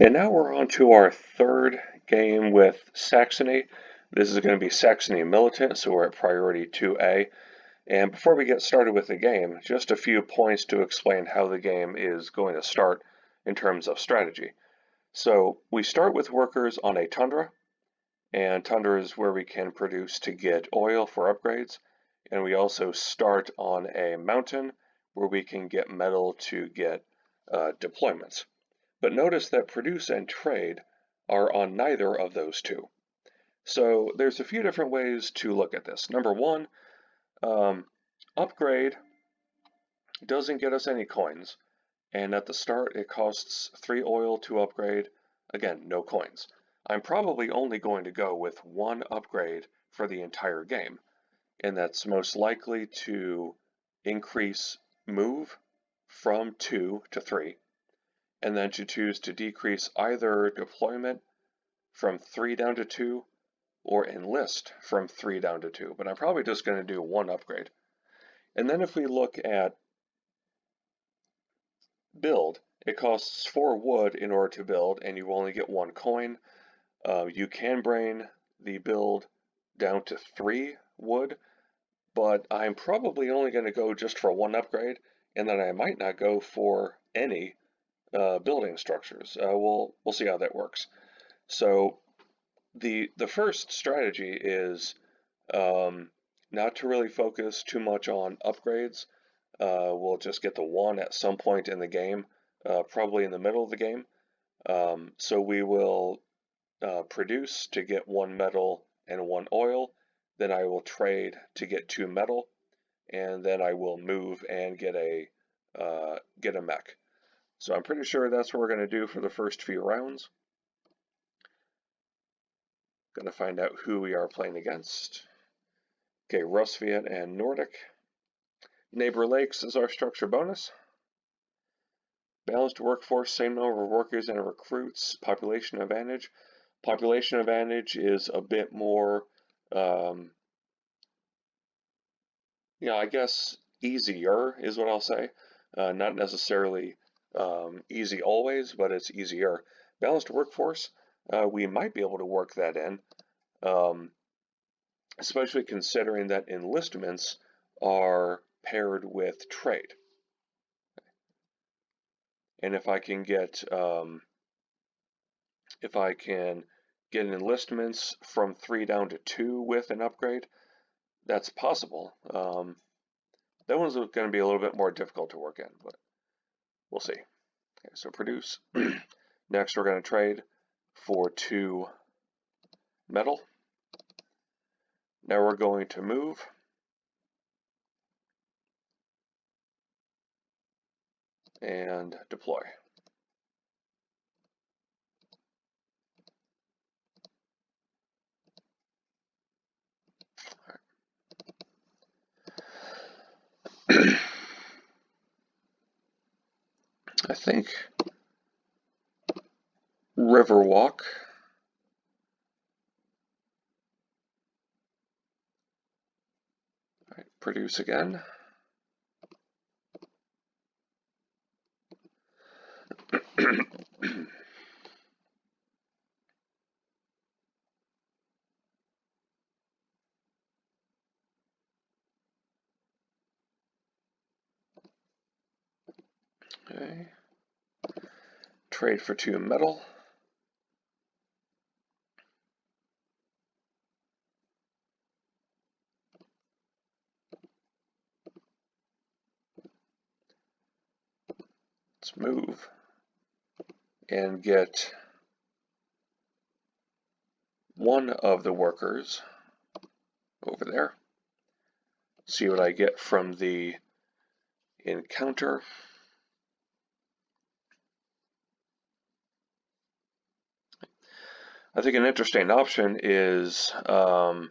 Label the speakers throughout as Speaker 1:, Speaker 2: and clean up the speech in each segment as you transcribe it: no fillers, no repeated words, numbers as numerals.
Speaker 1: And now we're on to our third game with Saxony. This is going to be Saxony Militant, so we're at priority 2A. And before we get started with the game, just a few points to explain how the game is going to start in terms of strategy. So we start with workers on a tundra, and tundra is where we can produce to get oil for upgrades. And we also start on a mountain where we can get metal to get deployments. But notice that produce and trade are on neither of those two. So there's a few different ways to look at this. Number one, upgrade doesn't get us any coins, and at the start it costs 3 oil to upgrade. Again, no coins. I'm probably only going to go with one upgrade for the entire game, and that's most likely to increase move from 2 to 3, and then to choose to decrease either deployment from 3 down to 2 or enlist from 3 down to 2, but I'm probably just going to do one upgrade. And then if we look at build, it costs 4 wood in order to build, and you only get 1 coin. You can bring the build down to 3 wood, but I'm probably only going to go just for one upgrade, and then I might not go for any building structures. We'll see how that works. So the first strategy is not to really focus too much on upgrades. We'll just get the one at some point in the game, probably in the middle of the game. So we will produce to get 1 metal and 1 oil. Then I will trade to get 2 metal, and then I will move and get a mech. So I'm pretty sure that's what we're going to do for the first few rounds. Going to find out who we are playing against. Okay, Rusviet and Nordic. Neighbor Lakes is our structure bonus. Balanced workforce, same number of workers and recruits. Population advantage. Population advantage is a bit more, I guess easier is what I'll say. Not necessarily easy always, but it's easier. Balanced workforce, we might be able to work that in, especially considering that enlistments are paired with trade. And if I can get enlistments from 3 down to 2 with an upgrade, that's possible. That one's going to be a little bit more difficult to work in, but we'll see. Okay, so produce. Next, we're going to trade for 2 metal. Now we're going to move. And deploy. I think Riverwalk. All right, produce again. Okay. Trade for 2 metal. Let's move and get 1 of the workers over there. See what I get from the encounter. I think an interesting option is one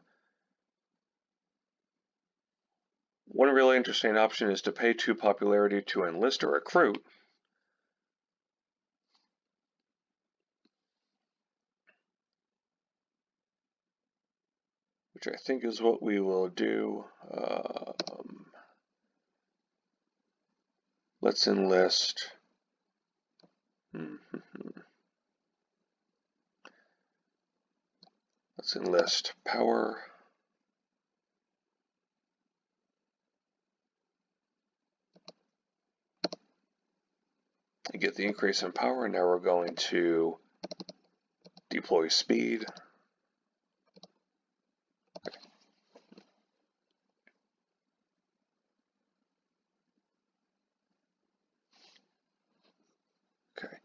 Speaker 1: really interesting option is to pay 2 popularity to enlist a recruit. Which I think is what we will do. Let's enlist. Let's enlist power. And get the increase in power. Now we're going to deploy speed. Okay.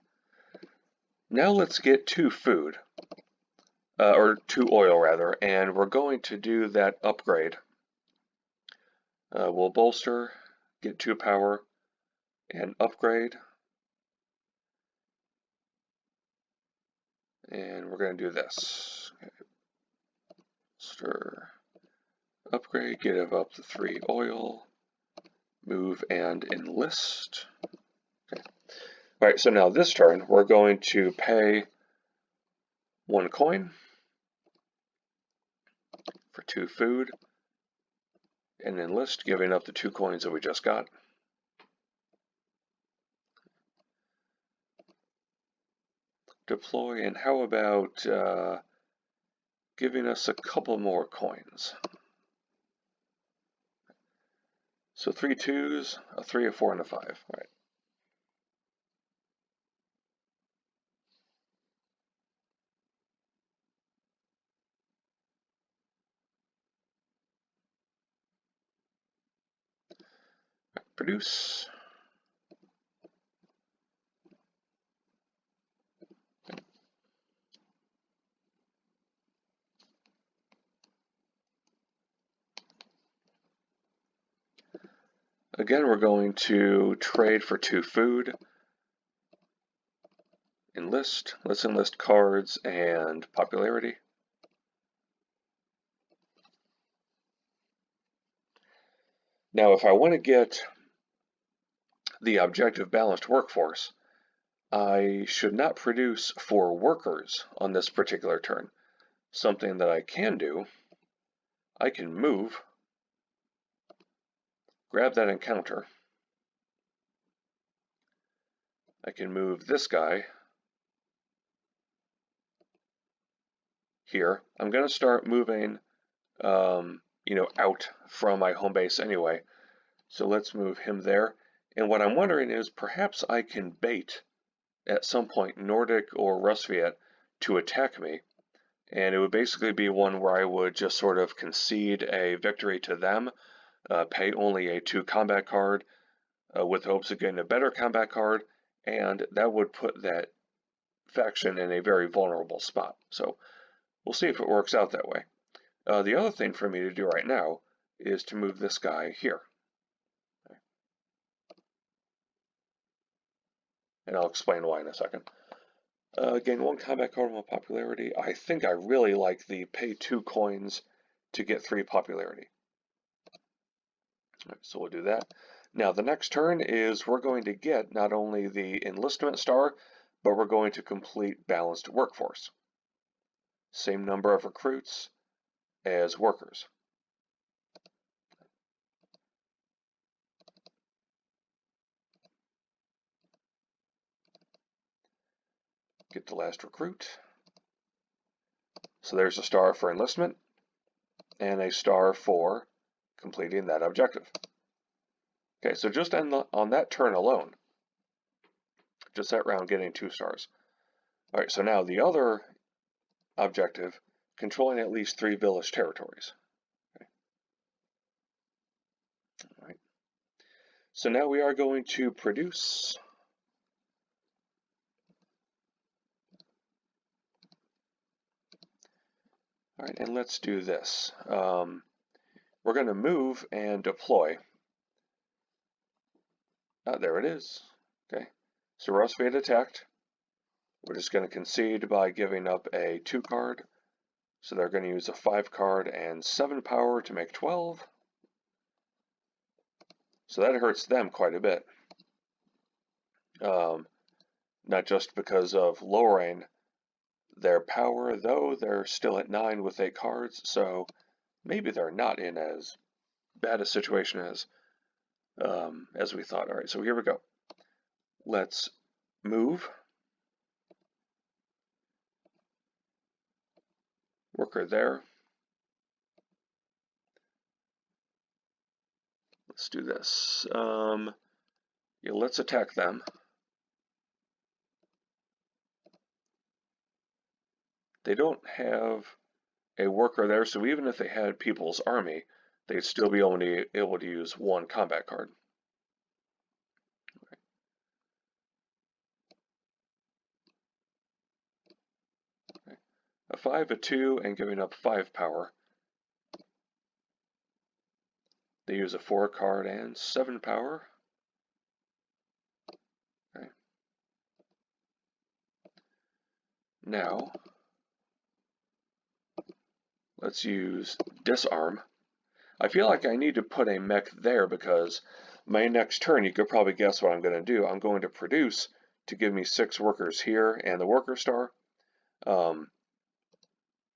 Speaker 1: Now let's get to food, or to oil rather, and we're going to do that upgrade. We'll bolster, get 2 power, and upgrade. And we're going to do this. Okay. Bolster, upgrade, give up the 3 oil, move and enlist. Okay. All right, so now this turn, we're going to pay 1 coin for 2 food, and enlist, giving up the 2 coins that we just got. Deploy, and how about giving us a couple more coins? So 3 2s, a 3, a 4, and a 5. All right. Produce. Again, we're going to trade for 2 food. Enlist. Let's enlist cards and popularity. Now, if I want to get the objective balanced workforce, I should not produce 4 workers on this particular turn. Something that I can do, I can move, grab that encounter. I can move this guy here. I'm going to start moving, out from my home base anyway. So let's move him there. And what I'm wondering is perhaps I can bait at some point Nordic or Rusviet to attack me. And it would basically be one where I would just sort of concede a victory to them, pay only a 2 combat card with hopes of getting a better combat card, and that would put that faction in a very vulnerable spot. So we'll see if it works out that way. The other thing for me to do right now is to move this guy here. And I'll explain why in a second. Gain 1 combat card with popularity. I think I really like the pay 2 coins to get 3 popularity. All right, so we'll do that. Now the next turn is we're going to get not only the enlistment star, but we're going to complete balanced workforce. Same number of recruits as workers. Get the last recruit. So there's a star for enlistment and a star for completing that objective. Okay, so just on that turn alone, just that round getting 2 stars. All right, so now the other objective, controlling at least 3 village territories. Okay. All right. So now we are going to produce. All right, and let's do this. We're going to move and deploy. There it is. Okay, so Rusviet attacked. We're just going to concede by giving up a 2 card. So they're going to use a 5 card and 7 power to make 12. So that hurts them quite a bit. Not just because of lowering their power, though they're still at 9 with 8 cards, so maybe they're not in as bad a situation as we thought. All right, so here we go. Let's move. worker there. Let's do this. Yeah, let's attack them. They don't have a worker there, so even if they had People's Army, they'd still be able to use one combat card. Okay. A 5, a 2, and giving up 5 power. They use a 4 card and 7 power. Okay. Now, let's use Disarm. I feel like I need to put a mech there because my next turn, you could probably guess what I'm going to do. I'm going to produce to give me 6 workers here and the worker star.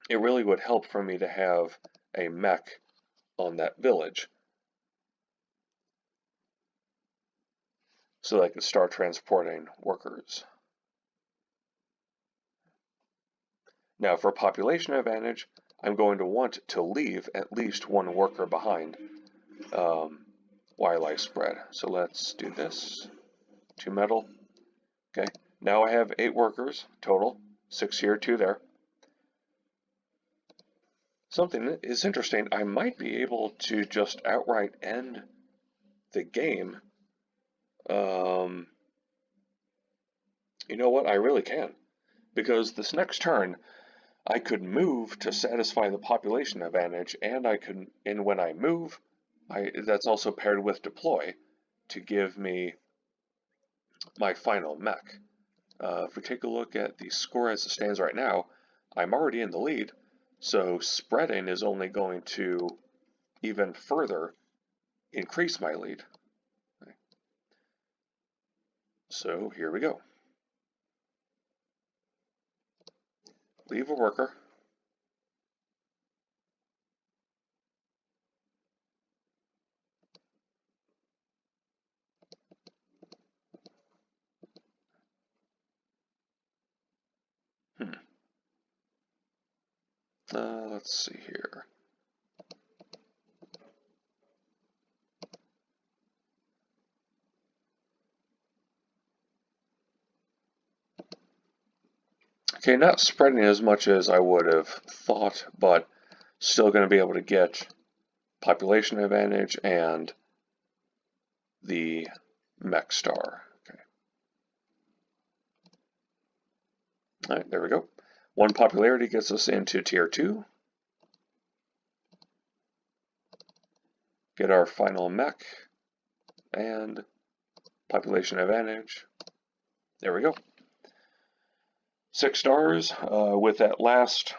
Speaker 1: It really would help for me to have a mech on that village so that I could start transporting workers. Now for population advantage, I'm going to want to leave at least 1 worker behind while I spread. So let's do this. 2 metal. Okay, now I have 8 workers total, 6 here, 2 there. Something that is interesting, I might be able to just outright end the game. You know what, I really can. Because this next turn, I could move to satisfy the population advantage, and when I move, that's also paired with deploy to give me my final mech. If we take a look at the score as it stands right now, I'm already in the lead, so spreading is only going to even further increase my lead. Okay. So here we go. Leave a worker. Let's see here. Okay, not spreading as much as I would have thought, but still going to be able to get population advantage and the mech star. Okay. All right, there we go. 1 popularity gets us into tier 2. Get our final mech and population advantage. There we go. 6 stars with that last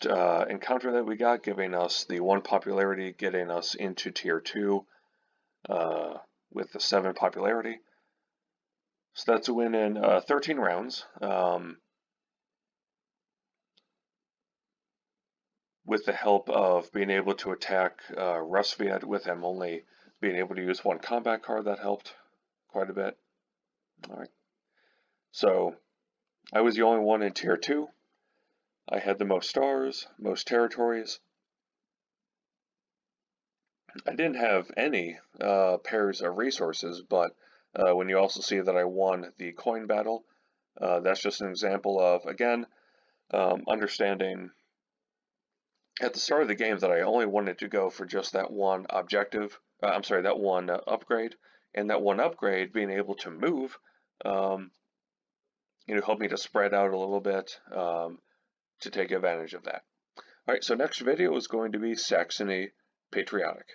Speaker 1: encounter that we got, giving us the 1 popularity, getting us into tier 2 with the 7 popularity. So that's a win in 13 rounds. With the help of being able to attack Rusviet with him only being able to use 1 combat card, that helped quite a bit. All right. So I was the only one in tier 2. I had the most stars, most territories. I didn't have any pairs of resources, but when you also see that I won the coin battle, that's just an example of, again, understanding at the start of the game that I only wanted to go for just that one objective, that one upgrade, and that one upgrade being able to move, helped me to spread out a little bit to take advantage of that. All right, so next video is going to be Saxony Patriotic.